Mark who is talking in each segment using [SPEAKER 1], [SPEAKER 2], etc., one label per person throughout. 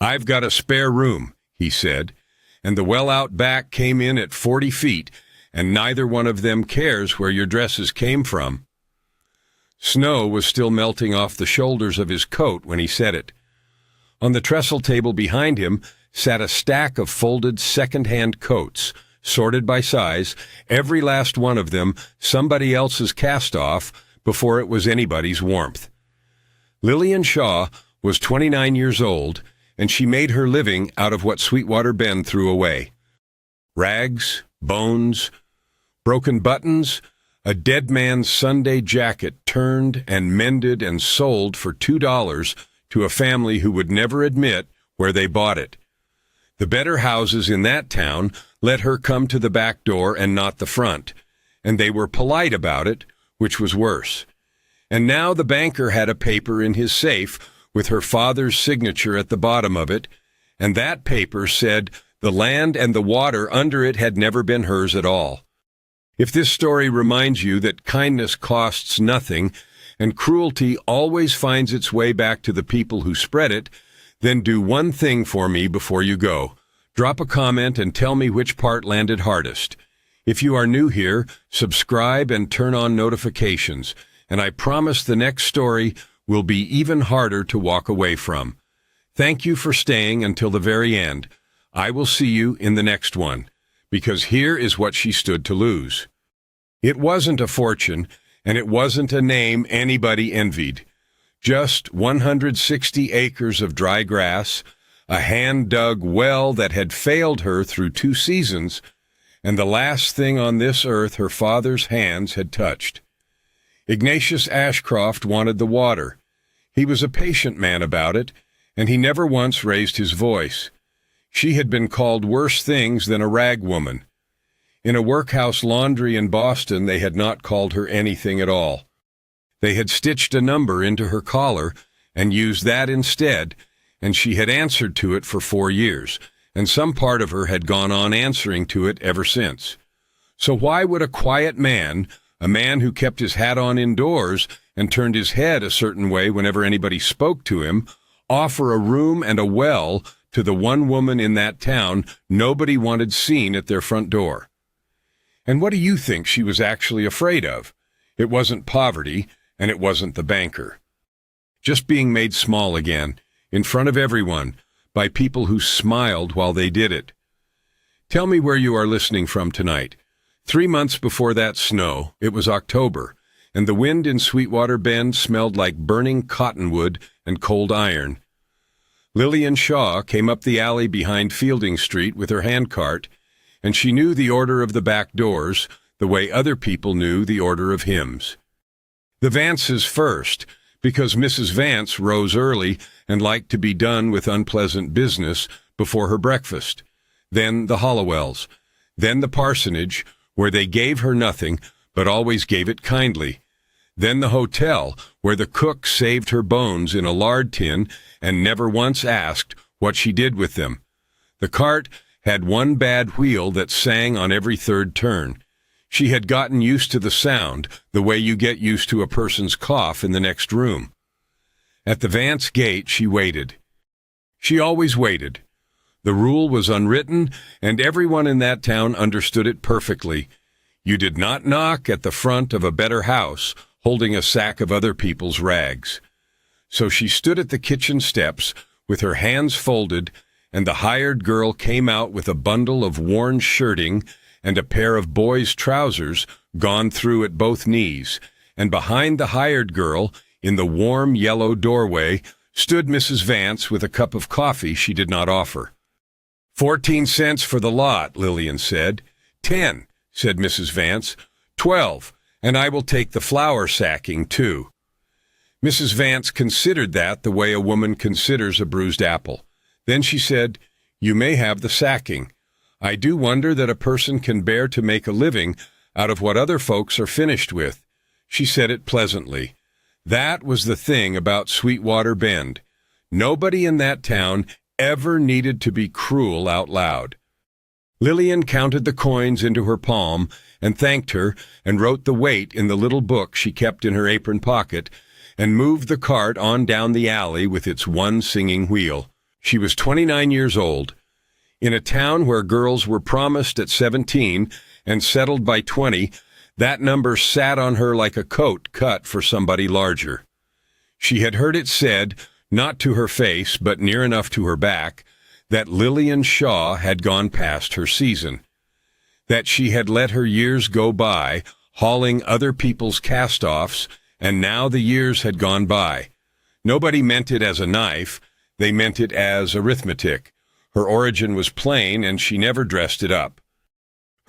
[SPEAKER 1] "I've got a spare room," he said, "and the well out back came in at 40 feet, and neither one of them cares where your dresses came from." Snow was still melting off the shoulders of his coat when he said it. On the trestle table behind him sat a stack of folded second-hand coats, sorted by size, every last one of them somebody else's cast-off before it was anybody's warmth. Lillian Shaw was 29 years old, and she made her living out of what Sweetwater Bend threw away. Rags, bones, broken buttons, a dead man's Sunday jacket turned and mended and sold for $2 to a family who would never admit where they bought it. The better houses in that town let her come to the back door and not the front, and they were polite about it, which was worse. And now the banker had a paper in his safe with her father's signature at the bottom of it, and that paper said the land and the water under it had never been hers at all. If this story reminds you that kindness costs nothing and cruelty always finds its way back to the people who spread it, then do one thing for me before you go. Drop a comment and tell me which part landed hardest. If you are new here, subscribe and turn on notifications, and I promise the next story will be even harder to walk away from. Thank you for staying until the very end. I will see you in the next one, because here is what she stood to lose. It wasn't a fortune, and it wasn't a name anybody envied. Just 160 acres of dry grass, a hand-dug well that had failed her through 2 seasons, and the last thing on this earth her father's hands had touched. Ignatius Ashcroft wanted the water. He was a patient man about it, and he never once raised his voice. She had been called worse things than a rag woman. In a workhouse laundry in Boston, they had not called her anything at all. They had stitched a number into her collar and used that instead, and she had answered to it for 4 years, and some part of her had gone on answering to it ever since. So why would a quiet man, a man who kept his hat on indoors and turned his head a certain way whenever anybody spoke to him, offer a room and a well to the one woman in that town nobody wanted seen at their front door? And what do you think she was actually afraid of? It wasn't poverty, and it wasn't the banker. Just being made small again, in front of everyone, by people who smiled while they did it. Tell me where you are listening from tonight. 3 months before that snow, it was October, and the wind in Sweetwater Bend smelled like burning cottonwood and cold iron. Lillian Shaw came up the alley behind Fielding Street with her handcart, and she knew the order of the back doors the way other people knew the order of hymns. The Vances first, because Mrs. Vance rose early and liked to be done with unpleasant business before her breakfast. Then the Hollowells. Then the parsonage, where they gave her nothing, but always gave it kindly. Then the hotel, where the cook saved her bones in a lard tin and never once asked what she did with them. The cart had one bad wheel that sang on every third turn. She had gotten used to the sound, the way you get used to a person's cough in the next room. At the Vance gate she waited. She always waited. The rule was unwritten, and everyone in that town understood it perfectly. You did not knock at the front of a better house, holding a sack of other people's rags. So she stood at the kitchen steps, with her hands folded, and the hired girl came out with a bundle of worn shirting and a pair of boys' trousers gone through at both knees, and behind the hired girl, in the warm yellow doorway, stood Mrs. Vance with a cup of coffee she did not offer. 14 cents for the lot, Lillian said. 10, said Mrs. Vance. 12, and I will take the flour sacking, too. Mrs. Vance considered that the way a woman considers a bruised apple. Then she said, "You may have the sacking. I do wonder that a person can bear to make a living out of what other folks are finished with." She said it pleasantly. That was the thing about Sweetwater Bend. Nobody in that town ever needed to be cruel out loud. Lillian counted the coins into her palm and thanked her and wrote the weight in the little book she kept in her apron pocket and moved the cart on down the alley with its one singing wheel. She was 29 years old. In a town where girls were promised at 17 and settled by 20, that number sat on her like a coat cut for somebody larger. She had heard it said, not to her face but near enough to her back, that Lillian Shaw had gone past her season, that she had let her years go by, hauling other people's cast-offs, and now the years had gone by. Nobody meant it as a knife, they meant it as arithmetic. Her origin was plain, and she never dressed it up.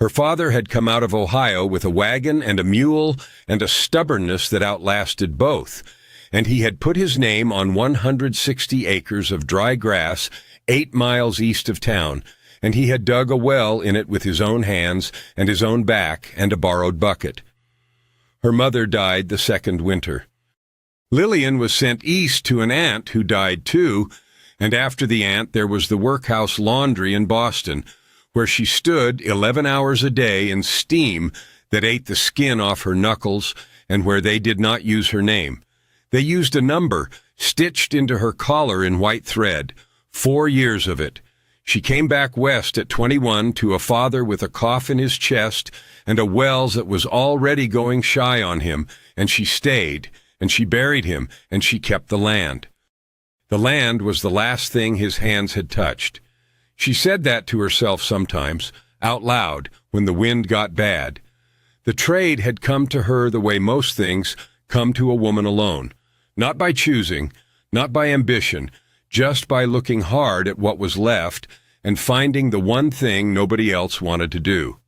[SPEAKER 1] Her father had come out of Ohio with a wagon and a mule and a stubbornness that outlasted both, and he had put his name on 160 acres of dry grass 8 miles east of town, and he had dug a well in it with his own hands and his own back and a borrowed bucket. Her mother died the second winter. Lillian was sent east to an aunt who died too, and after the aunt there was the workhouse laundry in Boston, where she stood 11 hours a day in steam that ate the skin off her knuckles, and where they did not use her name. They used a number stitched into her collar in white thread, 4 years of it. She came back west at 21 to a father with a cough in his chest and a Wells that was already going shy on him, and she stayed, and she buried him, and she kept the land. The land was the last thing his hands had touched. She said that to herself sometimes, out loud, when the wind got bad. The trade had come to her the way most things come to a woman alone, not by choosing, not by ambition, just by looking hard at what was left and finding the one thing nobody else wanted to do.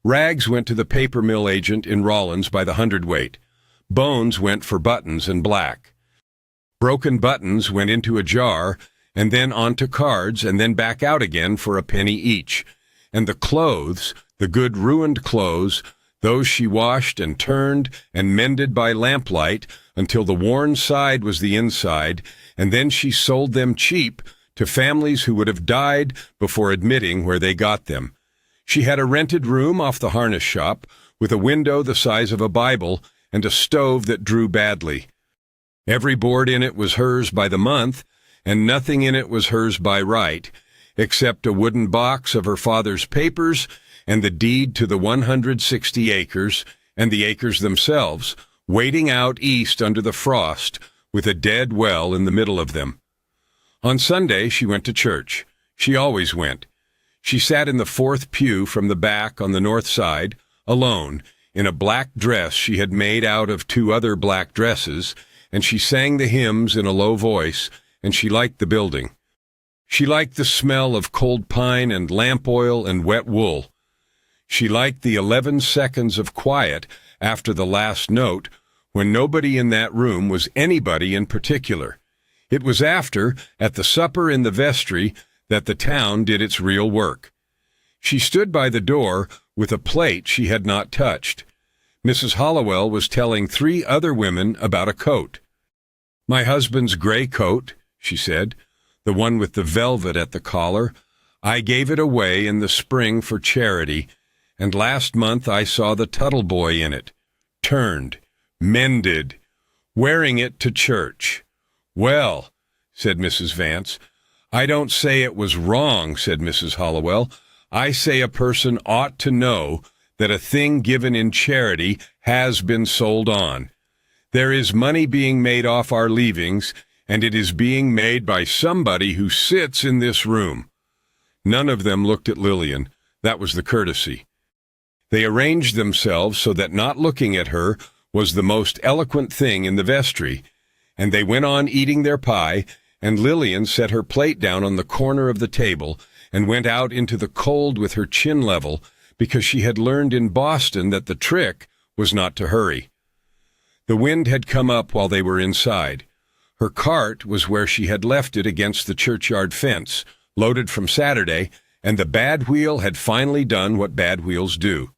[SPEAKER 1] Rags went to the paper mill agent in Rawlins by the hundredweight. Bones went for buttons and black. Broken buttons went into a jar, and then onto cards, and then back out again for a penny each. And the clothes, the good ruined clothes, those she washed and turned and mended by lamplight until the worn side was the inside, and then she sold them cheap to families who would have died before admitting where they got them. She had a rented room off the harness shop with a window the size of a Bible and a stove that drew badly. Every board in it was hers by the month, and nothing in it was hers by right, except a wooden box of her father's papers and the deed to the 160 acres and the acres themselves, waiting out east under the frost with a dead well in the middle of them. On Sunday she went to church. She always went. She sat in the fourth pew from the back on the north side, alone, in a black dress she had made out of 2 other black dresses, and she sang the hymns in a low voice, and she liked the building. She liked the smell of cold pine and lamp oil and wet wool. She liked the 11 seconds of quiet after the last note, when nobody in that room was anybody in particular. It was after, at the supper in the vestry, that the town did its real work. She stood by the door with a plate she had not touched. Mrs. Hollowell was telling 3 other women about a coat. "My husband's gray coat," she said, "the one with the velvet at the collar. I gave it away in the spring for charity, and last month I saw the Tuttle boy in it, turned, mended, wearing it to church." "Well," said Mrs. Vance. "I don't say it was wrong," said Mrs. Hollowell. "I say a person ought to know that a thing given in charity has been sold on. There is money being made off our leavings, and it is being made by somebody who sits in this room." None of them looked at Lillian. That was the courtesy. They arranged themselves so that not looking at her was the most eloquent thing in the vestry, and they went on eating their pie, and Lillian set her plate down on the corner of the table and went out into the cold with her chin level, because she had learned in Boston that the trick was not to hurry. The wind had come up while they were inside. Her cart was where she had left it against the churchyard fence, loaded from Saturday, and the bad wheel had finally done what bad wheels do.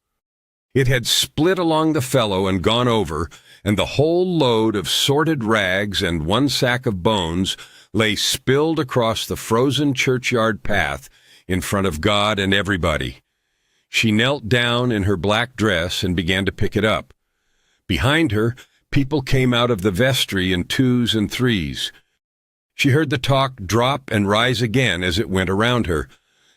[SPEAKER 1] It had split along the felloe and gone over, and the whole load of sorted rags and 1 sack of bones lay spilled across the frozen churchyard path in front of God and everybody. She knelt down in her black dress and began to pick it up. Behind her, people came out of the vestry in 2s and 3s. She heard the talk drop and rise again as it went around her.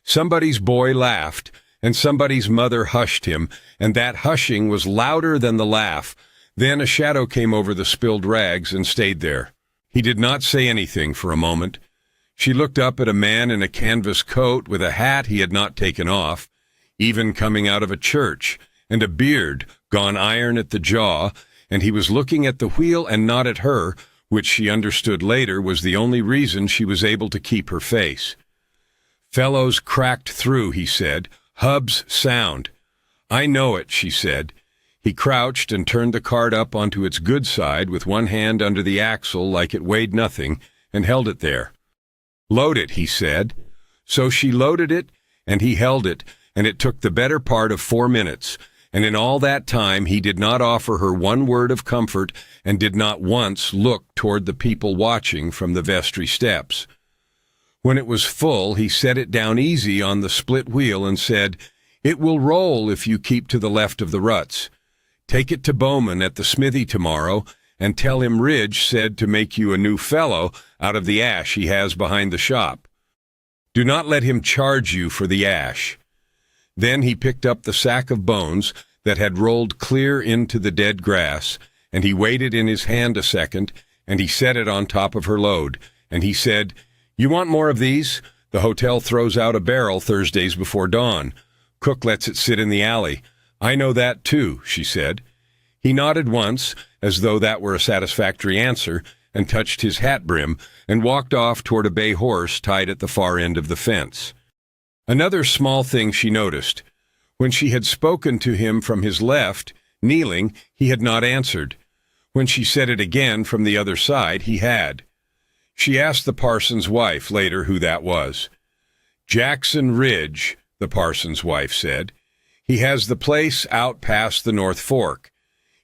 [SPEAKER 1] Somebody's boy laughed, and somebody's mother hushed him, and that hushing was louder than the laugh. Then a shadow came over the spilled rags and stayed there. He did not say anything for a moment. She looked up at a man in a canvas coat with a hat he had not taken off, even coming out of a church, and a beard gone iron at the jaw, and he was looking at the wheel and not at her, which she understood later was the only reason she was able to keep her face. "Fellows cracked through," he said. "Hub's sound." "I know it," she said. He crouched and turned the cart up onto its good side with one hand under the axle like it weighed nothing, and held it there. "Load it," he said. So she loaded it, and he held it, and it took the better part of 4 minutes, and in all that time he did not offer her one word of comfort and did not once look toward the people watching from the vestry steps. When it was full, he set it down easy on the split wheel and said, "It will roll if you keep to the left of the ruts. Take it to Bowman at the smithy tomorrow and tell him Ridge said to make you a new fellow out of the ash he has behind the shop. Do not let him charge you for the ash." Then he picked up the sack of bones that had rolled clear into the dead grass, and he weighed it in his hand a second, and he set it on top of her load, and he said, "You want more of these? The hotel throws out a barrel Thursdays before dawn. Cook lets it sit in the alley. I know that too," she said. He nodded once, as though that were a satisfactory answer, and touched his hat brim, and walked off toward a bay horse tied at the far end of the fence. Another small thing she noticed. When she had spoken to him from his left, kneeling, he had not answered. When she said it again from the other side, he had. She asked the parson's wife later who that was. "Jackson Ridge," the parson's wife said. "He has the place out past the North Fork.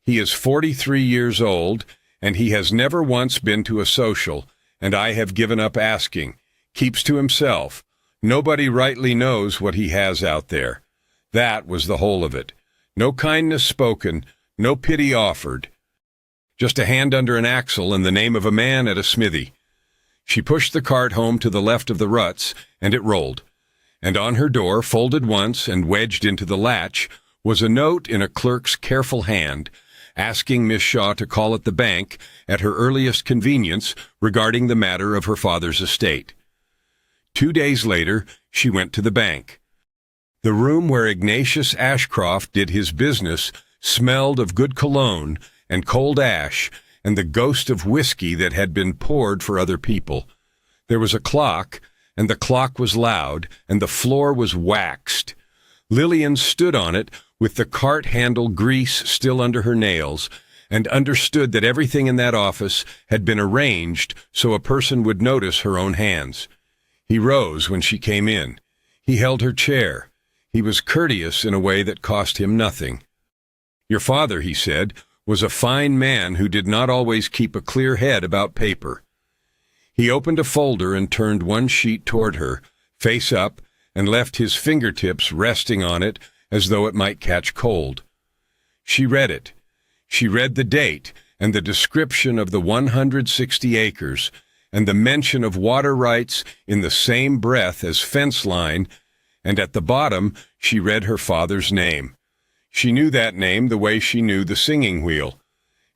[SPEAKER 1] He is 43 years old, and he has never once been to a social, and I have given up asking. Keeps to himself. Nobody rightly knows what he has out there." That was the whole of it. No kindness spoken, no pity offered. Just a hand under an axle and the name of a man at a smithy. She pushed the cart home to the left of the ruts, and it rolled. And on her door, folded once and wedged into the latch, was a note in a clerk's careful hand, asking Miss Shaw to call at the bank at her earliest convenience regarding the matter of her father's estate. 2 days later, she went to the bank. The room where Ignatius Ashcroft did his business smelled of good cologne and cold ash and the ghost of whiskey that had been poured for other people. There was a clock, and the clock was loud, and the floor was waxed. Lillian stood on it with the cart handle grease still under her nails, and understood that everything in that office had been arranged so a person would notice her own hands. He rose when she came in. He held her chair. He was courteous in a way that cost him nothing. "Your father," he said, "was a fine man who did not always keep a clear head about paper." He opened a folder and turned one sheet toward her, face up, and left his fingertips resting on it as though it might catch cold. She read it. She read the date and the description of the 160 acres and the mention of water rights in the same breath as fence line, and at the bottom she read her father's name. She knew that name the way she knew the singing wheel,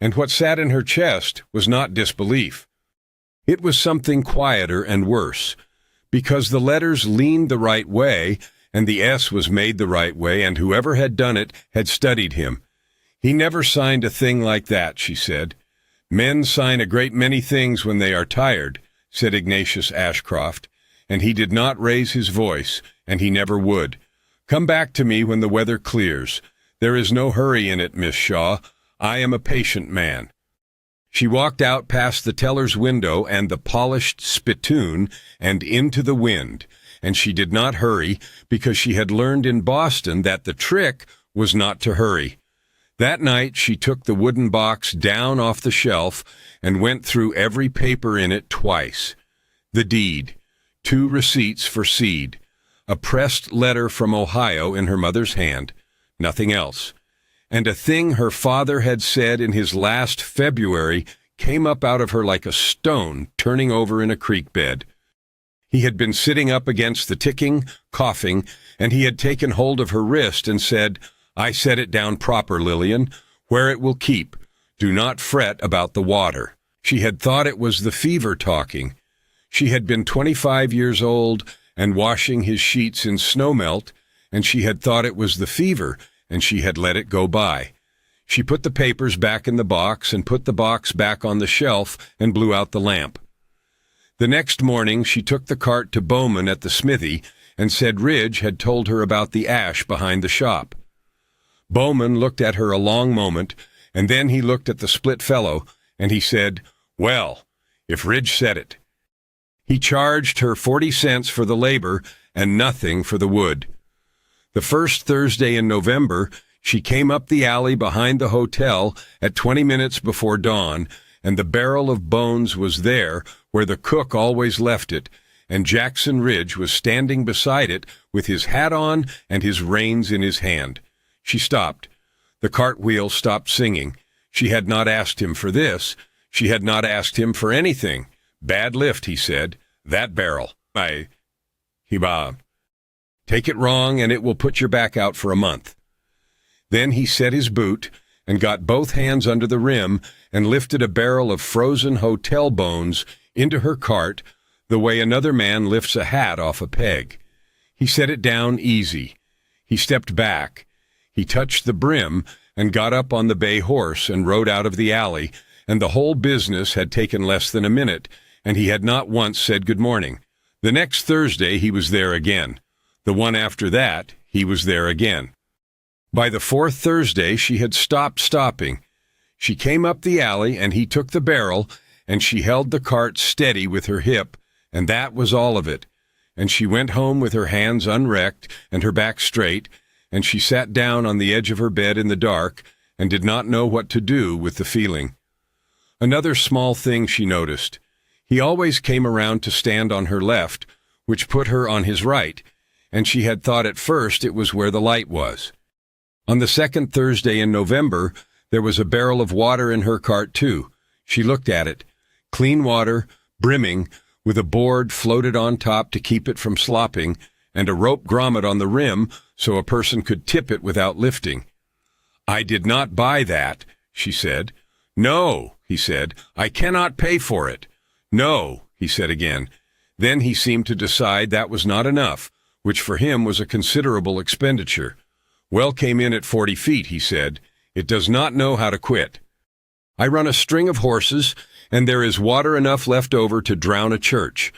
[SPEAKER 1] and what sat in her chest was not disbelief. It was something quieter and worse, because the letters leaned the right way, and the S was made the right way, and whoever had done it had studied him. "He never signed a thing like that," she said. "Men sign a great many things when they are tired," said Ignatius Ashcroft, and he did not raise his voice, and he never would. "Come back to me when the weather clears. There is no hurry in it, Miss Shaw. I am a patient man." She walked out past the teller's window and the polished spittoon and into the wind, and she did not hurry because she had learned in Boston that the trick was not to hurry. That night she took the wooden box down off the shelf and went through every paper in it twice. The deed, 2 receipts for seed, a pressed letter from Ohio in her mother's hand, nothing else, and a thing her father had said in his last February came up out of her like a stone turning over in a creek bed. He had been sitting up against the ticking, coughing, and he had taken hold of her wrist and said, "I set it down proper, Lillian, where it will keep. Do not fret about the water." She had thought it was the fever talking. She had been 25 years old and washing his sheets in snowmelt, and she had thought it was the fever, and she had let it go by. She put the papers back in the box and put the box back on the shelf and blew out the lamp. The next morning she took the cart to Bowman at the smithy and said Ridge had told her about the ash behind the shop. Bowman looked at her a long moment, and then he looked at the split fellow, and he said, "Well, if Ridge said it." He charged her 40 cents for the labor and nothing for the wood. The first Thursday in November, she came up the alley behind the hotel at 20 minutes before dawn, and the barrel of bones was there where the cook always left it, and Jackson Ridge was standing beside it with his hat on and his reins in his hand. She stopped. The cartwheel stopped singing. She had not asked him for this. She had not asked him for anything. "Bad lift," he said. "That barrel. He bobbed. Take it wrong, and it will put your back out for a month." Then he set his boot and got both hands under the rim and lifted a barrel of frozen hotel bones into her cart the way another man lifts a hat off a peg. He set it down easy. He stepped back. He touched the brim and got up on the bay horse and rode out of the alley, and the whole business had taken less than a minute, and he had not once said good morning. The next Thursday he was there again. The one after that he was there again. By the fourth Thursday she had stopped stopping. She came up the alley, and he took the barrel, and she held the cart steady with her hip, and that was all of it. And she went home with her hands unwrecked and her back straight, and she sat down on the edge of her bed in the dark and did not know what to do with the feeling. Another small thing she noticed. He always came around to stand on her left, which put her on his right, and she had thought at first it was where the light was. On the second Thursday in November, there was a barrel of water in her cart, too. She looked at it. Clean water, brimming, with a board floated on top to keep it from slopping, and a rope grommet on the rim so a person could tip it without lifting. "I did not buy that," she said. "No," he said, "I cannot pay for it." "No," he said again. Then he seemed to decide that was not enough, which for him was a considerable expenditure. "Well came in at 40 feet, he said. "It does not know how to quit. I run a string of horses, and there is water enough left over to drown a church.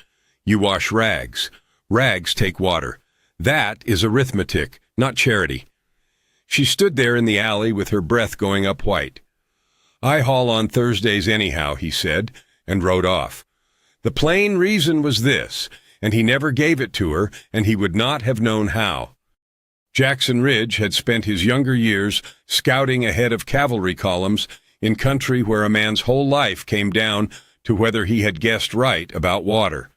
[SPEAKER 1] You wash rags. Rags take water. That is arithmetic, not charity." She stood there in the alley with her breath going up white. "I haul on Thursdays anyhow," he said, and rode off. The plain reason was this, and he never gave it to her, and he would not have known how. Jackson Ridge had spent his younger years scouting ahead of cavalry columns in country where a man's whole life came down to whether he had guessed right about water.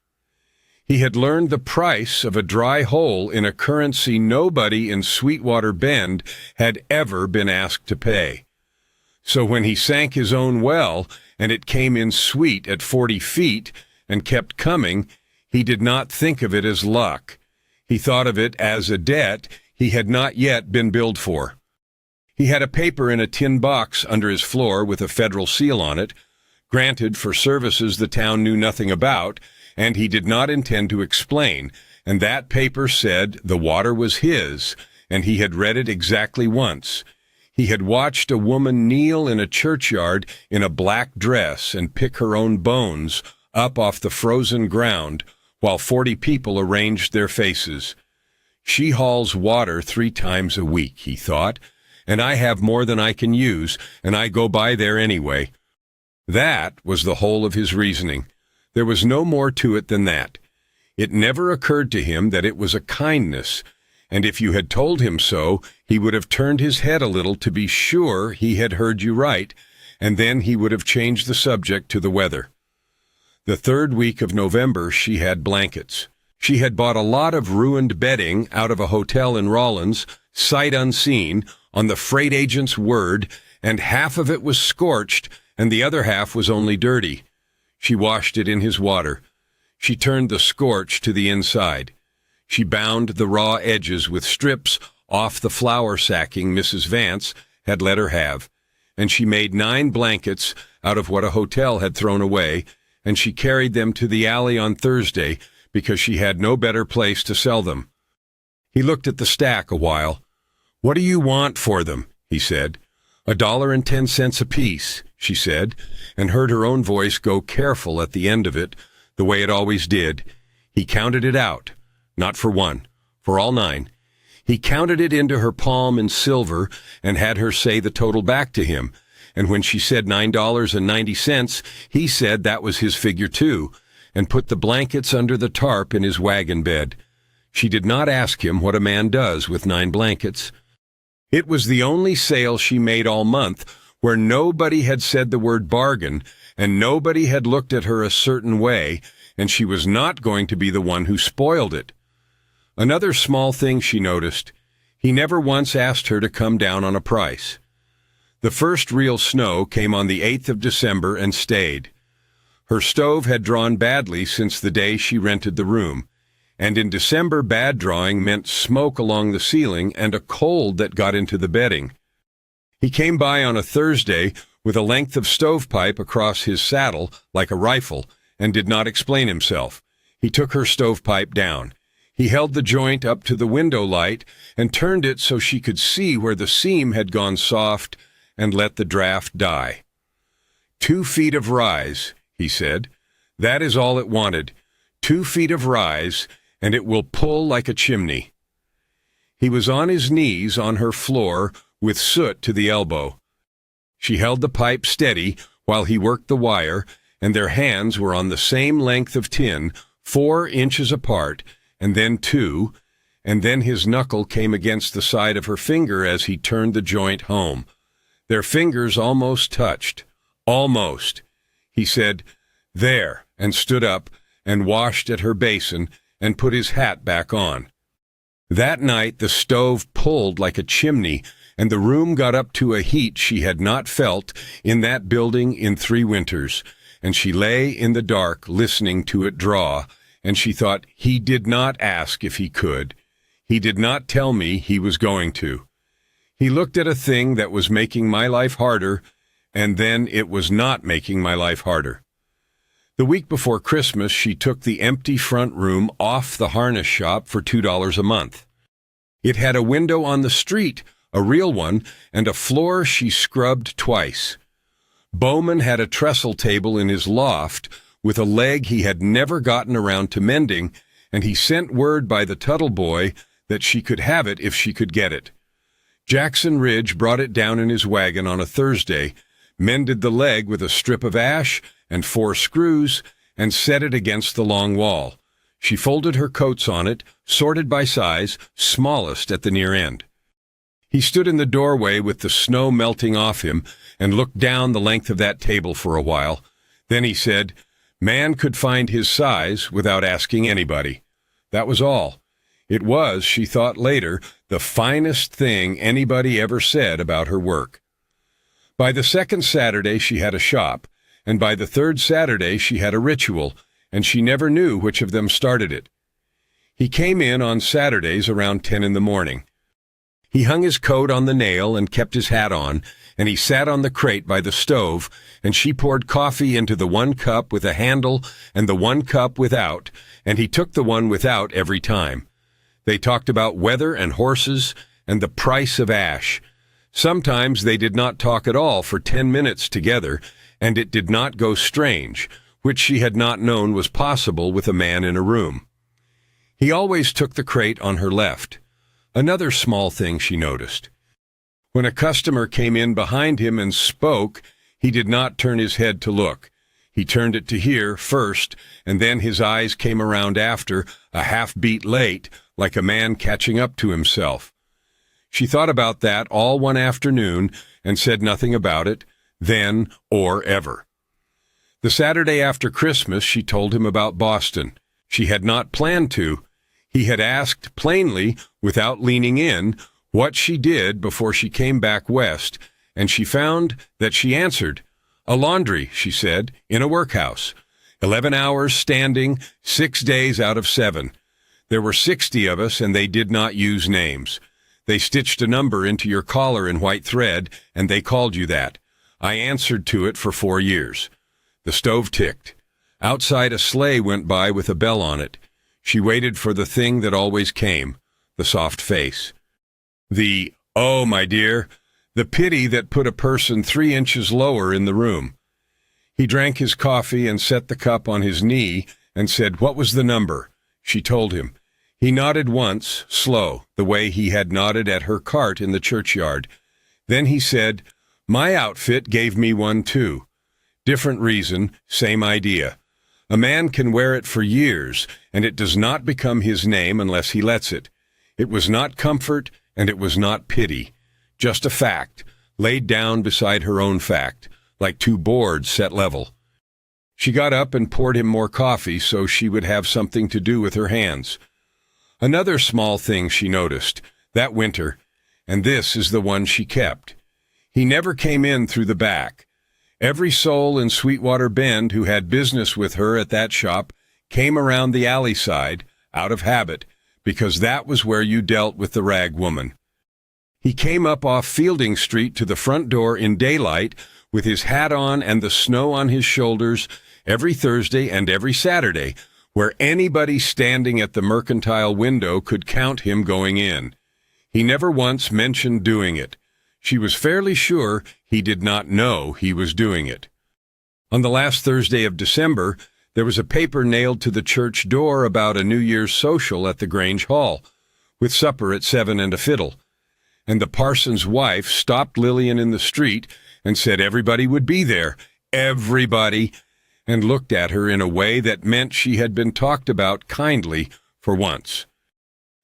[SPEAKER 1] He had learned the price of a dry hole in a currency nobody in Sweetwater Bend had ever been asked to pay. So when he sank his own well, and it came in sweet at 40 feet and kept coming, he did not think of it as luck. He thought of it as a debt he had not yet been billed for. He had a paper in a tin box under his floor with a federal seal on it, granted for services the town knew nothing about, and he did not intend to explain, and that paper said the water was his, and he had read it exactly once. He had watched a woman kneel in a churchyard in a black dress and pick her own bones up off the frozen ground while 40 people arranged their faces. She hauls water 3 times a week, he thought, and I have more than I can use, and I go by there anyway. That was the whole of his reasoning. There was no more to it than that. It never occurred to him that it was a kindness, and if you had told him so, he would have turned his head a little to be sure he had heard you right, and then he would have changed the subject to the weather. The third week of November she had blankets. She had bought a lot of ruined bedding out of a hotel in Rawlins, sight unseen, on the freight agent's word, and half of it was scorched, and the other half was only dirty. She washed it in his water. She turned the scorch to the inside. She bound the raw edges with strips off the flour sacking Mrs. Vance had let her have, and she made 9 blankets out of what a hotel had thrown away, and she carried them to the alley on Thursday because she had no better place to sell them. He looked at the stack a while. "What do you want for them?" he said. $1.10 apiece, she said, and heard her own voice go careful at the end of it, the way it always did. He counted it out, not for one, for all 9. He counted it into her palm in silver and had her say the total back to him, and when she said $9.90, he said that was his figure too, and put the blankets under the tarp in his wagon bed. She did not ask him what a man does with 9 blankets. It was the only sale she made all month where nobody had said the word bargain, and nobody had looked at her a certain way, and she was not going to be the one who spoiled it. Another small thing she noticed: he never once asked her to come down on a price. The first real snow came on the 8th of December and stayed. Her stove had drawn badly since the day she rented the room, and in December bad drawing meant smoke along the ceiling and a cold that got into the bedding. He came by on a Thursday with a length of stovepipe across his saddle like a rifle and did not explain himself. He took her stovepipe down. He held the joint up to the window light and turned it so she could see where the seam had gone soft and let the draft die. 2 feet of rise, he said. That is all it wanted. 2 feet of rise, and it will pull like a chimney. He was on his knees on her floor with soot to the elbow. She held the pipe steady while he worked the wire, and their hands were on the same length of tin, 4 inches apart, and then 2, and then his knuckle came against the side of her finger as he turned the joint home. Their fingers almost touched. Almost. He said, "There," and stood up and washed at her basin and put his hat back on. That night the stove pulled like a chimney, and the room got up to a heat she had not felt in that building in 3 winters, and she lay in the dark listening to it draw, and she thought, he did not ask if he could. He did not tell me he was going to. He looked at a thing that was making my life harder, and then it was not making my life harder. The week before Christmas, she took the empty front room off the harness shop for $2 a month. It had a window on the street, a real one, and a floor she scrubbed twice. Bowman had a trestle table in his loft with a leg he had never gotten around to mending, and he sent word by the Tuttle boy that she could have it if she could get it. Jackson Ridge brought it down in his wagon on a Thursday, mended the leg with a strip of ash and 4 screws, and set it against the long wall. She folded her coats on it, sorted by size, smallest at the near end. He stood in the doorway with the snow melting off him and looked down the length of that table for a while. Then he said, man could find his size without asking anybody. That was all. It was, she thought later, the finest thing anybody ever said about her work. By the second Saturday she had a shop, and by the third Saturday she had a ritual, and she never knew which of them started it. He came in on Saturdays around 10 in the morning. He hung his coat on the nail and kept his hat on, and he sat on the crate by the stove, and she poured coffee into the 1 cup with a handle and the 1 cup without, and he took the one without every time. They talked about weather and horses and the price of ash. Sometimes they did not talk at all for 10 minutes together, and it did not go strange, which she had not known was possible with a man in a room. He always took the crate on her left. Another small thing she noticed. When a customer came in behind him and spoke, he did not turn his head to look. He turned it to hear first, and then his eyes came around after, a half-beat late, like a man catching up to himself. She thought about that all one afternoon and said nothing about it, then or ever. The Saturday after Christmas, she told him about Boston. She had not planned to. He had asked plainly, without leaning in, what she did before she came back west, and she found that she answered, A laundry, she said, in a workhouse. 11 hours standing, 6 days out of 7. There were 60 of us, and they did not use names. They stitched a number into your collar in white thread, and they called you that. I answered to it for 4 years. The stove ticked. Outside a sleigh went by with a bell on it. She waited for the thing that always came, the soft face. Oh, my dear, the pity that put a person 3 inches lower in the room. He drank his coffee and set the cup on his knee and said, "What was the number?" She told him. He nodded once, slow, the way he had nodded at her cart in the churchyard. Then he said, "My outfit gave me one too. Different reason, same idea. A man can wear it for years, and it does not become his name unless he lets it. It was not comfort, and it was not pity. Just a fact, laid down beside her own fact, like 2 boards set level." She got up and poured him more coffee so she would have something to do with her hands. Another small thing she noticed, that winter, and this is the one she kept. He never came in through the back. Every soul in Sweetwater Bend who had business with her at that shop came around the alley side, out of habit, because that was where you dealt with the rag woman. He came up off Fielding Street to the front door in daylight with his hat on and the snow on his shoulders every Thursday and every Saturday, where anybody standing at the mercantile window could count him going in. He never once mentioned doing it. She was fairly sure he did not know he was doing it. On the last Thursday of December, there was a paper nailed to the church door about a New Year's social at the Grange Hall, with supper at 7 and a fiddle. And the parson's wife stopped Lillian in the street and said everybody would be there, everybody, and looked at her in a way that meant she had been talked about kindly for once.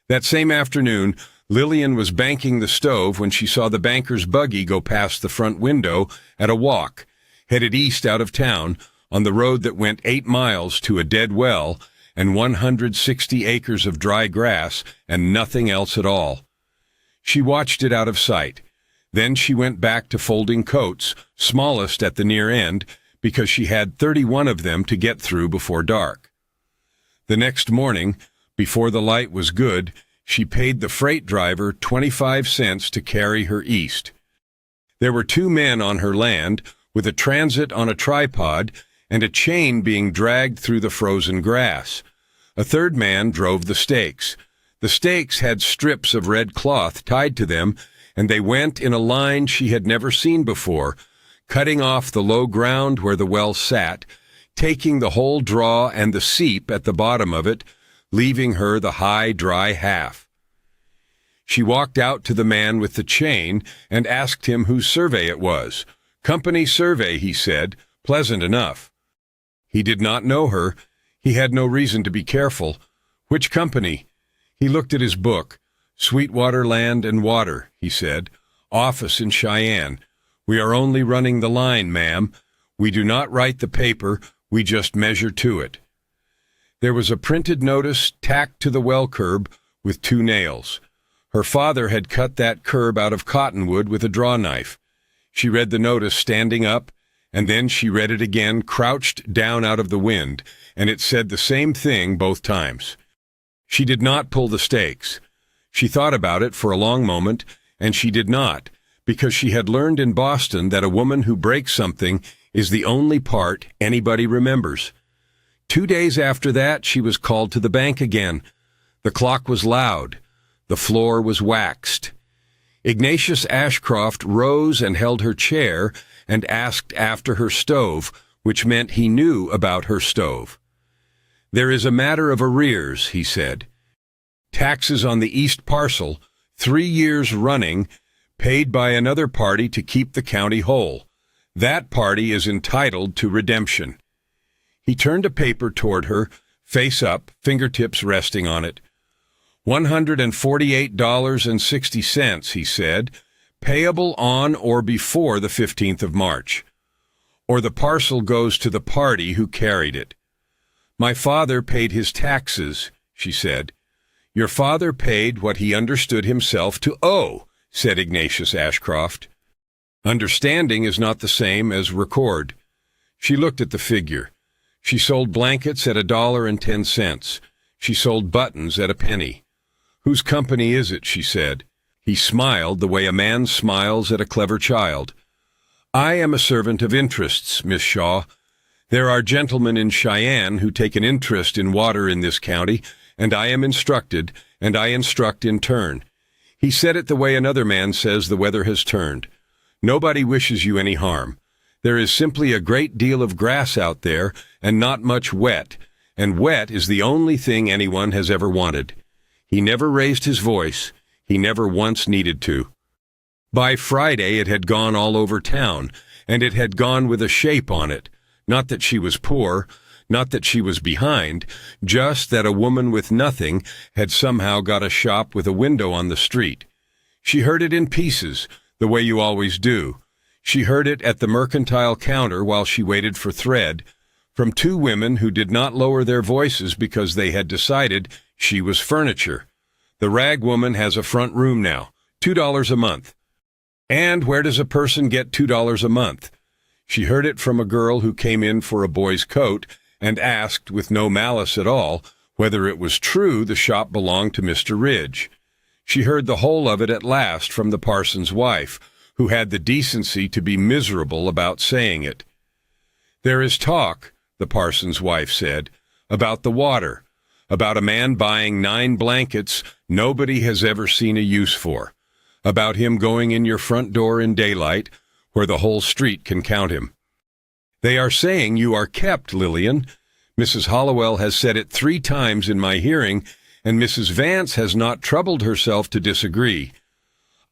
[SPEAKER 1] That same afternoon, Lillian was banking the stove when she saw the banker's buggy go past the front window at a walk, headed east out of town, on the road that went 8 miles to a dead well and 160 acres of dry grass and nothing else at all. She watched it out of sight. Then she went back to folding coats, smallest at the near end, because she had 31 of them to get through before dark. The next morning, before the light was good, she paid the freight driver 25 cents to carry her east. There were 2 men on her land, with a transit on a tripod and a chain being dragged through the frozen grass. A 3rd man drove the stakes. The stakes had strips of red cloth tied to them, and they went in a line she had never seen before, cutting off the low ground where the well sat, taking the whole draw and the seep at the bottom of it, leaving her the high, dry half. She walked out to the man with the chain and asked him whose survey it was. "Company survey," he said, pleasant enough. He did not know her. He had no reason to be careful. "Which company?" He looked at his book. "Sweetwater Land and Water," he said. "Office in Cheyenne. We are only running the line, ma'am. We do not write the paper, we just measure to it." There was a printed notice tacked to the well curb with 2 nails. Her father had cut that curb out of cottonwood with a draw knife. She read the notice standing up, and then she read it again crouched down out of the wind, and it said the same thing both times. She did not pull the stakes. She thought about it for a long moment, and she did not, because she had learned in Boston that a woman who breaks something is the only part anybody remembers. 2 days after that, she was called to the bank again. The clock was loud. The floor was waxed. Ignatius Ashcroft rose and held her chair and asked after her stove, which meant he knew about her stove. "There is a matter of arrears," he said. "Taxes on the east parcel, 3 years running, paid by another party to keep the county whole. That party is entitled to redemption." He turned a paper toward her, face up, fingertips resting on it. $148.60, he said, payable on or before the 15th of March. Or the parcel goes to the party who carried it. "My father paid his taxes," she said. "Your father paid what he understood himself to owe," said Ignatius Ashcroft. Understanding is not the same as record. She looked at the figure. She sold blankets at $1.10. She sold buttons at a penny. Whose company is it? She said. He smiled the way a man smiles at a clever child. I am a servant of interests, Miss Shaw. There are gentlemen in Cheyenne who take an interest in water in this county, and I am instructed, and I instruct in turn. He said it the way another man says the weather has turned. Nobody wishes you any harm. There is simply a great deal of grass out there, and not much wet, and wet is the only thing anyone has ever wanted. He never raised his voice. He never once needed to. By Friday it had gone all over town, and it had gone with a shape on it. Not that she was poor, not that she was behind, just that a woman with nothing had somehow got a shop with a window on the street. She heard it in pieces, the way you always do. She heard it at the mercantile counter while she waited for thread, from two women who did not lower their voices because they had decided she was furniture. The rag woman has a front room now, $2 a month. And where does a person get $2 a month? She heard it from a girl who came in for a boy's coat and asked, with no malice at all, whether it was true the shop belonged to Mr. Ridge. She heard the whole of it at last from the parson's wife, who had the decency to be miserable about saying it. There is talk, the parson's wife said, about the water, about a man buying 9 blankets nobody has ever seen a use for, about him going in your front door in daylight, where the whole street can count him. They are saying you are kept, Lillian. Mrs. Hollowell has said it 3 times in my hearing, and Mrs. Vance has not troubled herself to disagree.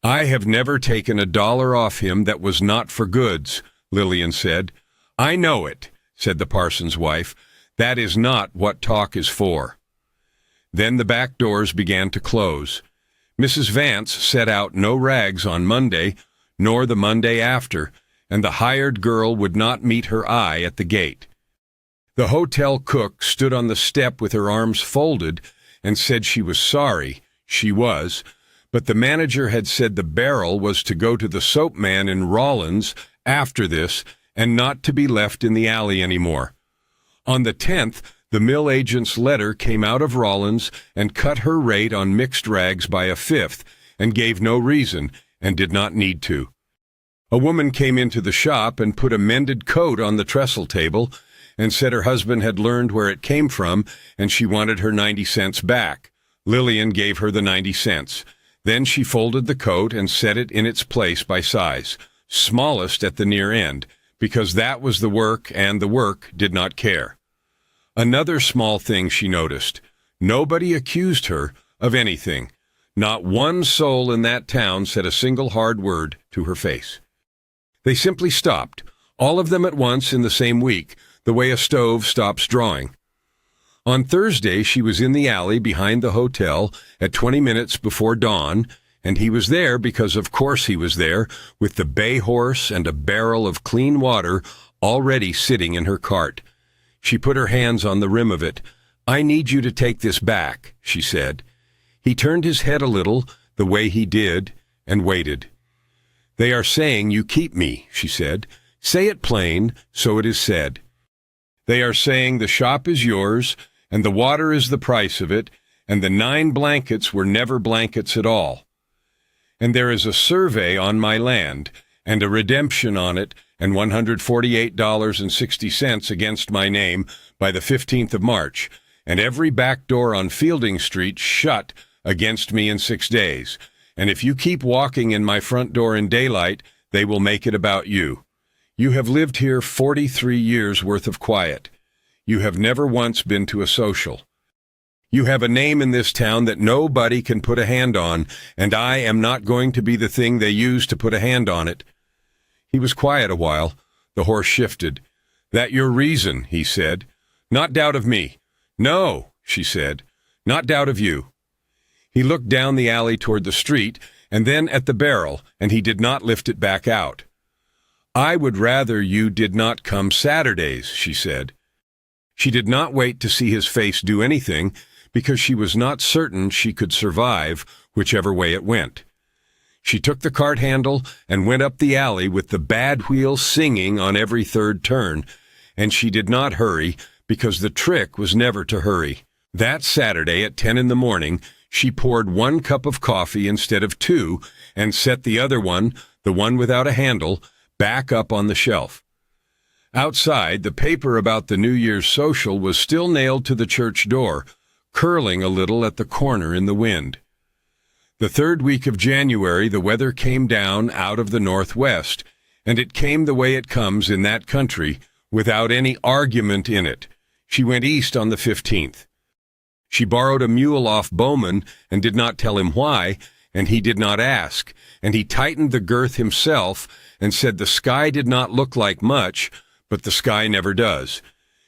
[SPEAKER 1] I have never taken $1 off him that was not for goods, Lillian said. I know it, said the parson's wife. That is not what talk is for. Then the back doors began to close. Mrs. Vance set out no rags on Monday, nor the Monday after, and the hired girl would not meet her eye at the gate. The hotel cook stood on the step with her arms folded and said she was sorry. She was, but the manager had said the barrel was to go to the soap man in Rawlins after this and not to be left in the alley anymore. On the 10th, the mill agent's letter came out of Rawlins and cut her rate on mixed rags by 1/5 and gave no reason and did not need to. A woman came into the shop and put a mended coat on the trestle table and said her husband had learned where it came from and she wanted her 90 cents back. Lillian gave her the 90 cents. Then she folded the coat and set it in its place by size, smallest at the near end, because that was the work and the work did not care. Another small thing she noticed. Nobody accused her of anything. Not one soul in that town said a single hard word to her face. They simply stopped, all of them at once in the same week, the way a stove stops drawing. On Thursday, she was in the alley behind the hotel at 20 minutes before dawn, and he was there because of course he was there, with the bay horse and a barrel of clean water already sitting in her cart. She put her hands on the rim of it. I need you to take this back, she said. He turned his head a little, the way he did, and waited. They are saying you keep me, she said. Say it plain, so it is said. They are saying the shop is yours, and the water is the price of it, and the 9 blankets were never blankets at all. And there is a survey on my land, and a redemption on it, and $148.60 against my name by the 15th of March, and every back door on Fielding Street shut against me in 6 days. And if you keep walking in my front door in daylight, they will make it about you. You have lived here 43 years worth of quiet. You have never once been to a social. You have a name in this town that nobody can put a hand on, and I am not going to be the thing they use to put a hand on it. He was quiet a while. The horse shifted. That your reason, he said. Not doubt of me. No, she said. Not doubt of you. He looked down the alley toward the street, and then at the barrel, and he did not lift it back out. I would rather you did not come Saturdays, she said. She did not wait to see his face do anything, because she was not certain she could survive whichever way it went. She took the cart handle and went up the alley with the bad wheel singing on every third turn, and she did not hurry because the trick was never to hurry. That Saturday at 10 in the morning, she poured 1 cup of coffee instead of 2 and set the other one, the one without a handle, back up on the shelf. Outside, the paper about the New Year's social was still nailed to the church door, curling a little at the corner in the wind. The 3rd week of January, the weather came down out of the northwest, and it came the way it comes in that country, without any argument in it. She went east on the 15th. She borrowed a mule off Bowman and did not tell him why, and he did not ask, and he tightened the girth himself and said the sky did not look like much, but the sky never does.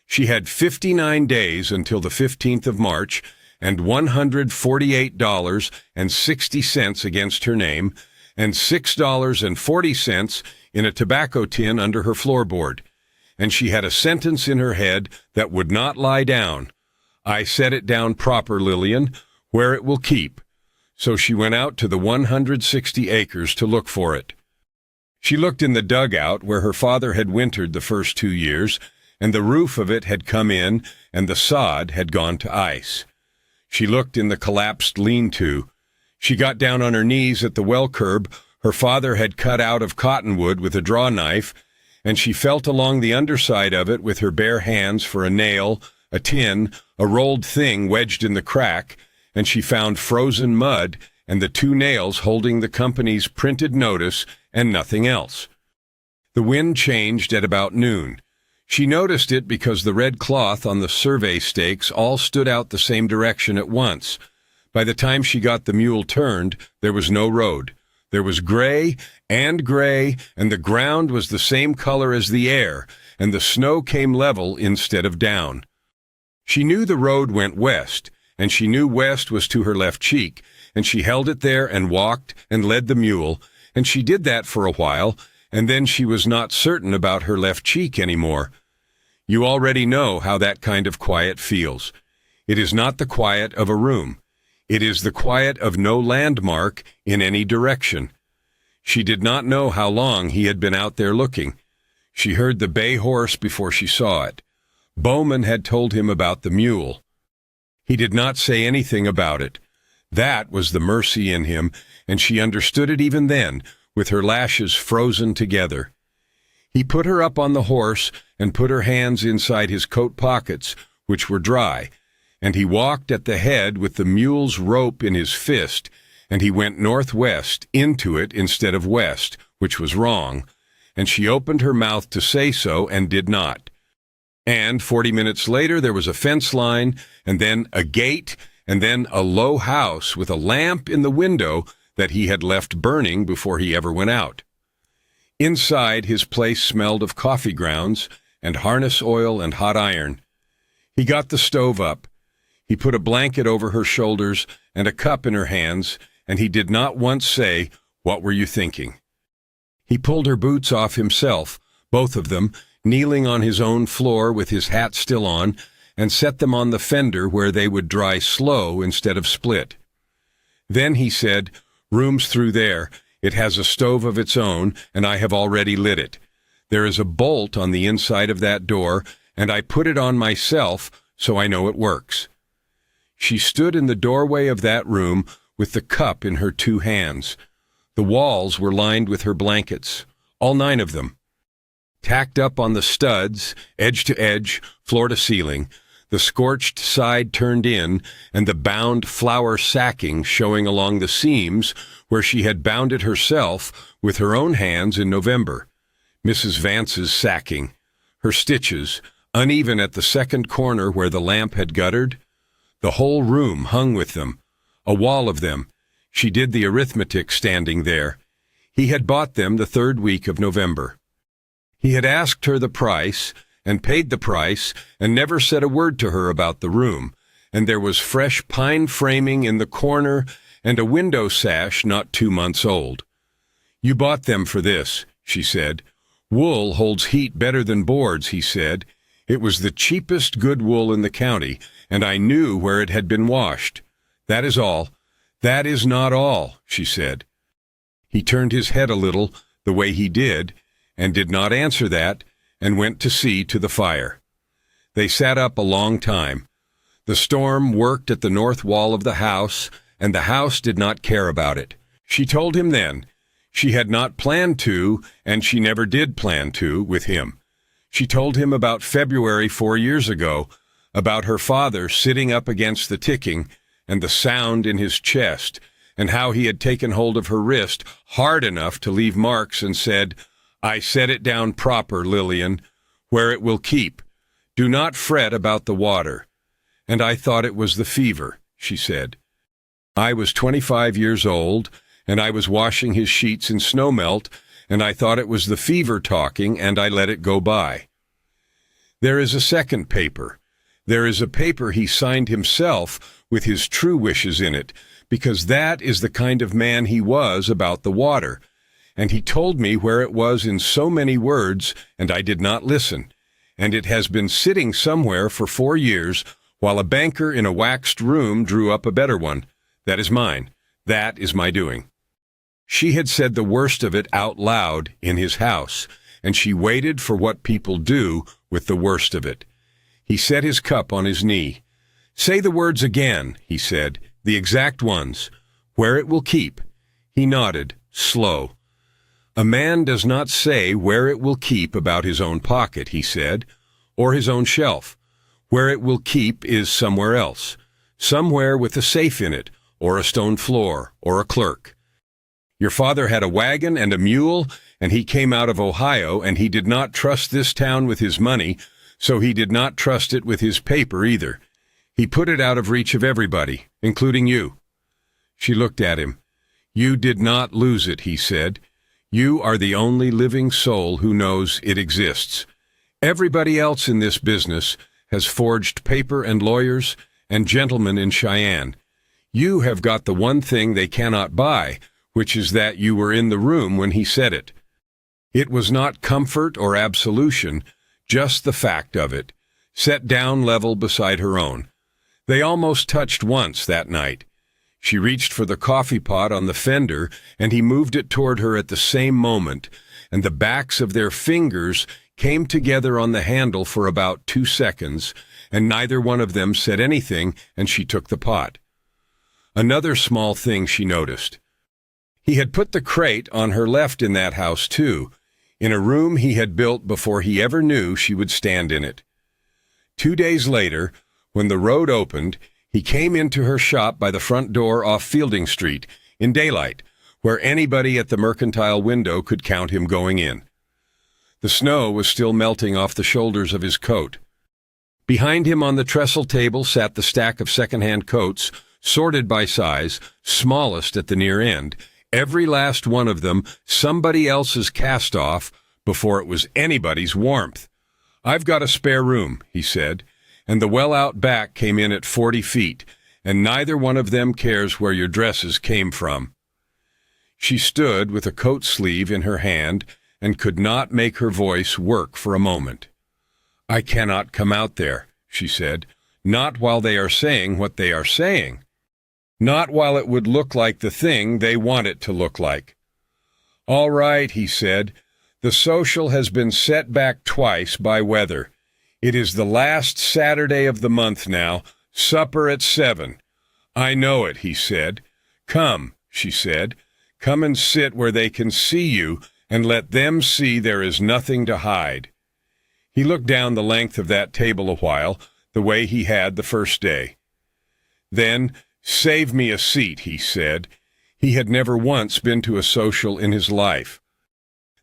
[SPEAKER 1] She had 59 days until the 15th of March and $148.60 against her name and $6.40 in a tobacco tin under her floorboard. And she had a sentence in her head that would not lie down. I set it down proper, Lillian, where it will keep. So she went out to the 160 acres to look for it. She looked in the dugout where her father had wintered the first 2 years, and the roof of it had come in, and the sod had gone to ice. She looked in the collapsed lean-to. She got down on her knees at the well curb her father had cut out of cottonwood with a draw knife, and she felt along the underside of it with her bare hands for a nail, a tin, a rolled thing wedged in the crack, and she found frozen mud and the 2 nails holding the company's printed notice and nothing else. The wind changed at about noon. She noticed it because the red cloth on the survey stakes all stood out the same direction at once. By the time she got the mule turned, there was no road. There was gray, and the ground was the same color as the air, and the snow came level instead of down. She knew the road went west, and she knew west was to her left cheek, and she held it there and walked and led the mule, and she did that for a while, and then she was not certain about her left cheek anymore. You already know how that kind of quiet feels. It is not the quiet of a room. It is the quiet of no landmark in any direction. She did not know how long he had been out there looking. She heard the bay horse before she saw it. Bowman had told him about the mule. He did not say anything about it. That was the mercy in him, and she understood it even then, with her lashes frozen together. He put her up on the horse and put her hands inside his coat pockets, which were dry, and he walked at the head with the mule's rope in his fist, and he went northwest into it instead of west, which was wrong, and she opened her mouth to say so and did not. And 40 minutes later there was a fence line, and then a gate, and then a low house with a lamp in the window that he had left burning before he ever went out. Inside, his place smelled of coffee grounds and harness oil and hot iron. He got the stove up. He put a blanket over her shoulders and a cup in her hands, and he did not once say, "What were you thinking?" He pulled her boots off himself, both of them, kneeling on his own floor with his hat still on, and set them on the fender where they would dry slow instead of split. Then he said, "Room's through there. It has a stove of its own, and I have already lit it. There is a bolt on the inside of that door, and I put it on myself, so I know it works." She stood in the doorway of that room with the cup in her 2 hands. The walls were lined with her blankets, all 9 of them. Tacked up on the studs, edge to edge, floor to ceiling, the scorched side turned in, and the bound flour sacking showing along the seams where she had bound it herself with her own hands in November. Mrs. Vance's sacking, her stitches, uneven at the second corner where the lamp had guttered. The whole room hung with them, a wall of them. She did the arithmetic standing there. He had bought them the 3rd week of November. He had asked her the price, and paid the price, and never said a word to her about the room, and there was fresh pine framing in the corner and a window sash not 2 months old. "You bought them for this," she said. "Wool holds heat better than boards," he said. "It was the cheapest good wool in the county, and I knew where it had been washed. That is all." "That is not all," she said. He turned his head a little, the way he did, and did not answer that, and went to see to the fire. They sat up a long time. The storm worked at the north wall of the house, and the house did not care about it. She told him then she had not planned to, and she never did plan to, with him. She told him about February 4 years ago, about her father sitting up against the ticking and the sound in his chest, and how he had taken hold of her wrist hard enough to leave marks and said, "I set it down proper, Lillian, where it will keep. Do not fret about the water." And I thought it was the fever, she said. I was 25 years old, and I was washing his sheets in snowmelt, and I thought it was the fever talking, and I let it go by. There is a second paper. There is a paper he signed himself with his true wishes in it, because that is the kind of man he was about the water. And he told me where it was in so many words, and I did not listen. And it has been sitting somewhere for 4 years, while a banker in a waxed room drew up a better one. That is mine. That is my doing. She had said the worst of it out loud in his house, and she waited for what people do with the worst of it. He set his cup on his knee. "Say the words again," he said, "the exact ones. Where it will keep." He nodded, slow. "A man does not say where it will keep about his own pocket," he said, "or his own shelf. Where it will keep is somewhere else, somewhere with a safe in it, or a stone floor, or a clerk. Your father had a wagon and a mule, and he came out of Ohio, and he did not trust this town with his money, so he did not trust it with his paper either. He put it out of reach of everybody, including you." She looked at him. "You did not lose it," he said. "You are the only living soul who knows it exists. Everybody else in this business has forged paper and lawyers and gentlemen in Cheyenne. You have got the one thing they cannot buy, which is that you were in the room when he said it." It was not comfort or absolution, just the fact of it, set down level beside her own. They almost touched once that night. She reached for the coffee pot on the fender, and he moved it toward her at the same moment, and the backs of their fingers came together on the handle for about 2 seconds, and neither one of them said anything, and she took the pot. Another small thing she noticed. He had put the crate on her left in that house, too, in a room he had built before he ever knew she would stand in it. 2 days later, when the road opened, he came into her shop by the front door off Fielding Street, in daylight, where anybody at the mercantile window could count him going in. The snow was still melting off the shoulders of his coat. Behind him on the trestle table sat the stack of second-hand coats, sorted by size, smallest at the near end, every last one of them somebody else's cast-off before it was anybody's warmth. "I've got a spare room," he said, "and the well out back came in at 40 feet, and neither one of them cares where your dresses came from." She stood with a coat sleeve in her hand and could not make her voice work for a moment. "I cannot come out there," she said, "not while they are saying what they are saying. Not while it would look like the thing they want it to look like." "All right," he said. "The social has been set back twice by weather. It is the last Saturday of the month now, supper at 7. "I know it," he said. "Come," she said. "Come and sit where they can see you, and let them see there is nothing to hide." He looked down the length of that table a while, the way he had the first day. Then, "Save me a seat," he said. He had never once been to a social in his life.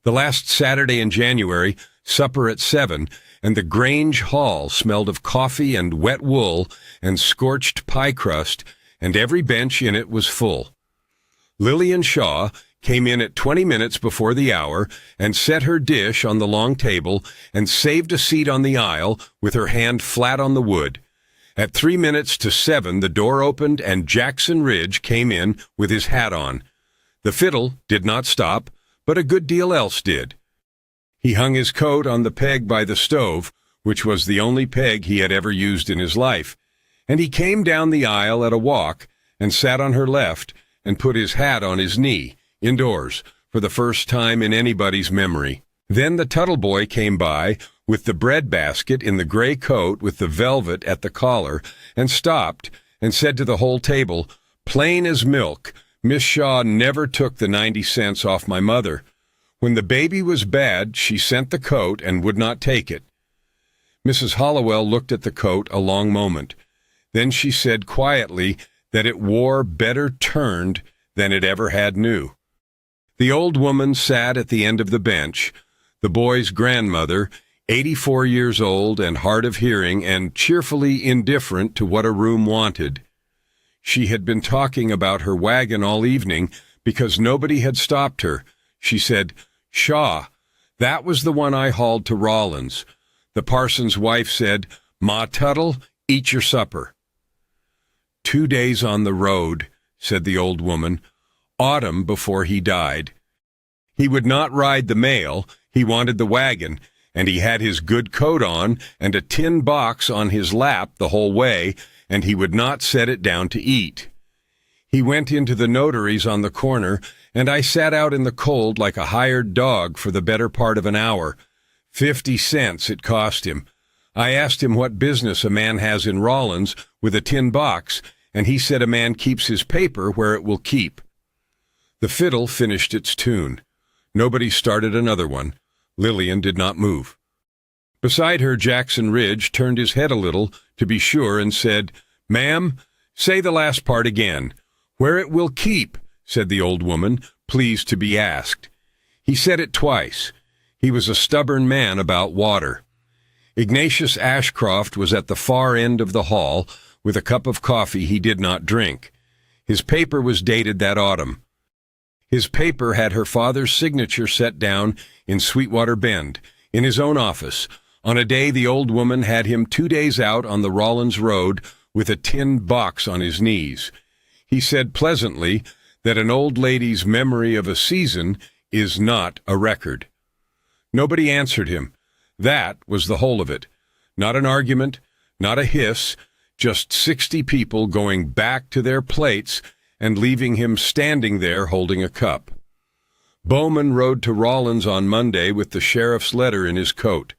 [SPEAKER 1] The last Saturday in January, supper at 7, and the Grange Hall smelled of coffee and wet wool and scorched pie crust, and every bench in it was full. Lillian Shaw came in at 20 minutes before the hour and set her dish on the long table and saved a seat on the aisle with her hand flat on the wood. At 3 minutes to 7, the door opened and Jackson Ridge came in with his hat on. The fiddle did not stop, but a good deal else did. He hung his coat on the peg by the stove, which was the only peg he had ever used in his life, and he came down the aisle at a walk and sat on her left and put his hat on his knee, indoors, for the first time in anybody's memory. Then the Tuttle boy came by with the bread basket in the gray coat with the velvet at the collar, and stopped and said to the whole table, "Plain as milk, Miss Shaw never took the 90 cents off my mother. When the baby was bad, she sent the coat and would not take it." Mrs. Hollowell looked at the coat a long moment. Then she said quietly that it wore better turned than it ever had new. The old woman sat at the end of the bench, the boy's grandmother, 84 years old and hard of hearing and cheerfully indifferent to what a room wanted. She had been talking about her wagon all evening because nobody had stopped her. She said, "Shaw, that was the one I hauled to Rollins." The parson's wife said, "Ma Tuttle, eat your supper." 2 days on the road, said the old woman, autumn before he died. He would not ride the mail, he wanted the wagon, and he had his good coat on and a tin box on his lap the whole way, and he would not set it down to eat. He went into the notary's on the corner, and I sat out in the cold like a hired dog for the better part of an hour. 50 cents it cost him. I asked him what business a man has in Rollins with a tin box, and he said a man keeps his paper where it will keep. The fiddle finished its tune. Nobody started another one. Lillian did not move. Beside her, Jackson Ridge turned his head a little to be sure and said, "Ma'am, say the last part again." "Where it will keep," said the old woman, pleased to be asked. He said it twice. He was a stubborn man about water. Ignatius Ashcroft was at the far end of the hall with a cup of coffee he did not drink. His paper was dated that autumn. His paper had her father's signature set down in Sweetwater Bend, in his own office, on a day the old woman had him 2 days out on the Rollins Road with a tin box on his knees. He said pleasantly that an old lady's memory of a season is not a record. Nobody answered him. That was the whole of it. Not an argument, not a hiss, just 60 people going back to their plates and leaving him standing there holding a cup. Bowman rode to Rollins on Monday with the sheriff's letter in his coat.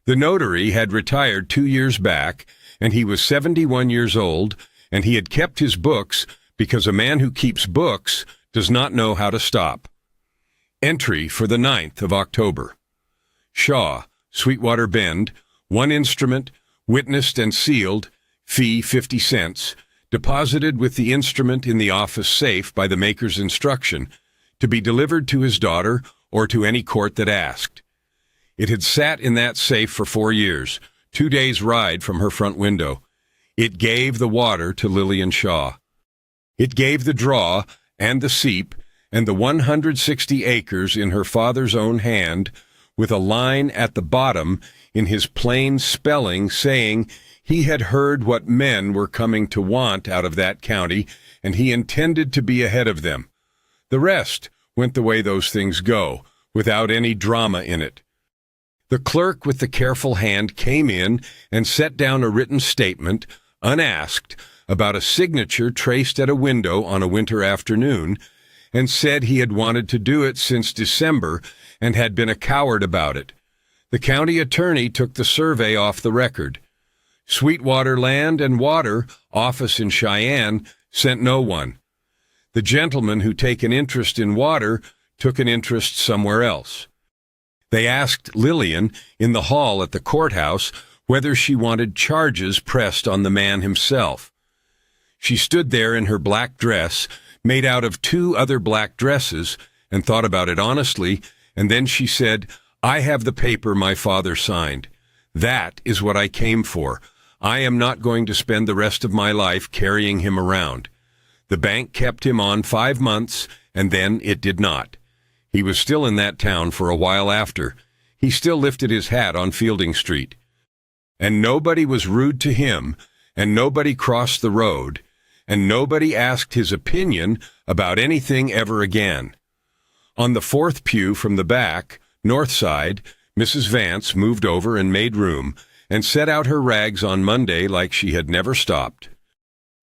[SPEAKER 1] The notary had retired 2 years back, and he was 71 years old, and he had kept his books because a man who keeps books does not know how to stop. Entry for the 9th of October. Shaw, Sweetwater Bend, 1 instrument, witnessed and sealed, fee 50 cents, deposited with the instrument in the office safe by the maker's instruction, to be delivered to his daughter or to any court that asked. It had sat in that safe for 4 years, 2 days' ride from her front window. It gave the water to Lillian Shaw. It gave the draw and the seep and the 160 acres in her father's own hand, with a line at the bottom in his plain spelling saying he had heard what men were coming to want out of that county, and he intended to be ahead of them. The rest went the way those things go, without any drama in it. The clerk with the careful hand came in and set down a written statement, unasked, about a signature traced at a window on a winter afternoon, and said he had wanted to do it since December and had been a coward about it. The county attorney took the survey off the record. Sweetwater Land and Water, office in Cheyenne, sent no one. The gentleman who take an interest in water took an interest somewhere else. They asked Lillian in the hall at the courthouse whether she wanted charges pressed on the man himself. She stood there in her black dress, made out of 2 other black dresses, and thought about it honestly, and then she said, "I have the paper my father signed. That is what I came for. I am not going to spend the rest of my life carrying him around." The bank kept him on 5 months, and then it did not. He was still in that town for a while after. He still lifted his hat on Fielding Street. And nobody was rude to him, and nobody crossed the road, and nobody asked his opinion about anything ever again. On the 4th pew from the back, north side, Mrs. Vance moved over and made room, and set out her rags on Monday like she had never stopped.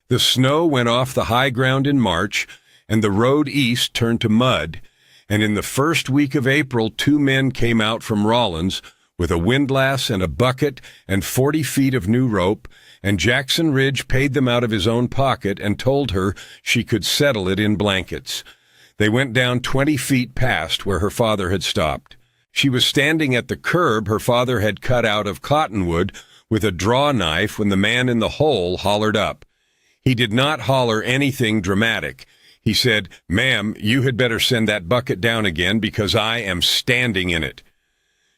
[SPEAKER 1] The snow went off the high ground in March, and the road east turned to mud, and in the first week of April 2 men came out from Rawlins with a windlass and a bucket and 40 feet of new rope, and Jackson Ridge paid them out of his own pocket and told her she could settle it in blankets. They went down 20 feet past where her father had stopped. She was standing at the curb her father had cut out of cottonwood with a draw knife when the man in the hole hollered up. He did not holler anything dramatic. He said, "Ma'am, you had better send that bucket down again because I am standing in it."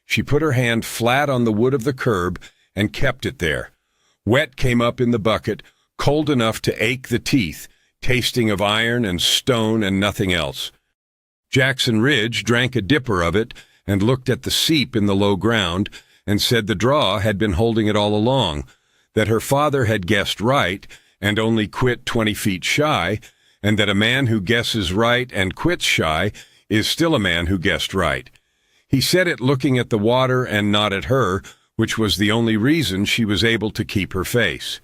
[SPEAKER 1] She put her hand flat on the wood of the curb and kept it there. Wet came up in the bucket, cold enough to ache the teeth, tasting of iron and stone and nothing else. Jackson Ridge drank a dipper of it and looked at the seep in the low ground and said the draw had been holding it all along, that her father had guessed right and only quit 20 feet shy, and that a man who guesses right and quits shy is still a man who guessed right. He said it looking at the water and not at her, which was the only reason she was able to keep her face.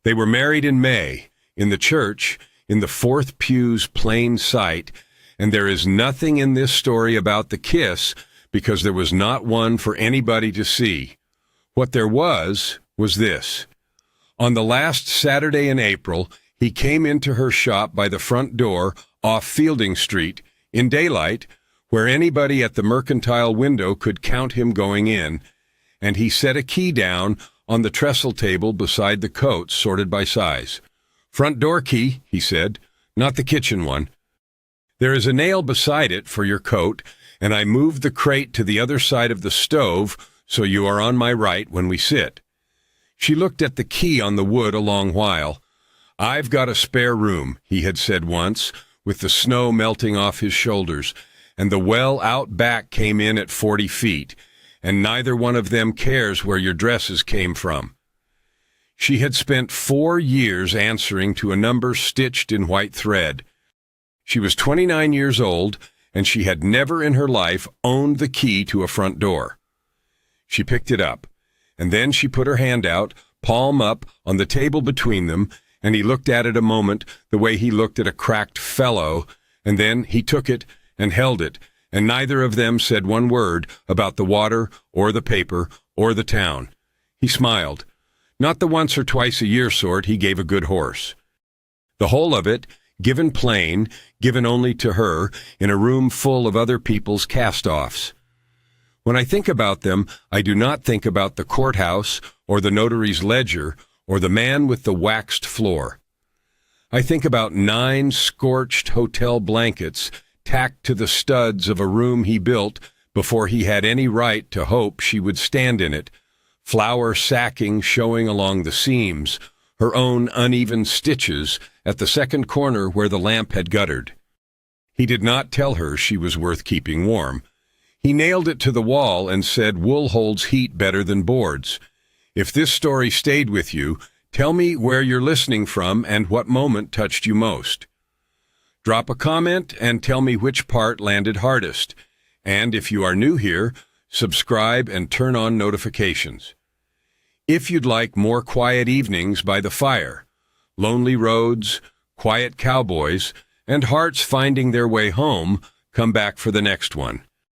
[SPEAKER 1] They were married in May, in the church, in the fourth pew's plain sight, and there is nothing in this story about the kiss because there was not one for anybody to see. What there was this. On the last Saturday in April, he came into her shop by the front door off Fielding Street, in daylight, where anybody at the mercantile window could count him going in, and he set a key down on the trestle table beside the coats sorted by size. "Front door key," he said, "not the kitchen one. There is a nail beside it for your coat, and I moved the crate to the other side of the stove so you are on my right when we sit." She looked at the key on the wood a long while. "I've got a spare room," he had said once, with the snow melting off his shoulders, and the well out back came in at 40 feet, and neither one of them cares where your dresses came from. She had spent 4 years answering to a number stitched in white thread. She was 29 years old, and she had never in her life owned the key to a front door. She picked it up, and then she put her hand out, palm up, on the table between them, and he looked at it a moment the way he looked at a cracked fellow, and then he took it and held it, and neither of them said one word about the water or the paper or the town. He smiled. Not the once or twice a year sort he gave a good horse. The whole of it, given plain, given only to her, in a room full of other people's cast-offs. When I think about them, I do not think about the courthouse or the notary's ledger or the man with the waxed floor. I think about 9 scorched hotel blankets tacked to the studs of a room he built before he had any right to hope she would stand in it, flour sacking showing along the seams, her own uneven stitches at the second corner where the lamp had guttered. He did not tell her she was worth keeping warm. He nailed it to the wall and said wool holds heat better than boards. If this story stayed with you, tell me where you're listening from and what moment touched you most. Drop a comment and tell me which part landed hardest. And if you are new here, subscribe and turn on notifications. If you'd like more quiet evenings by the fire, lonely roads, quiet cowboys, and hearts finding their way home, come back for the next one.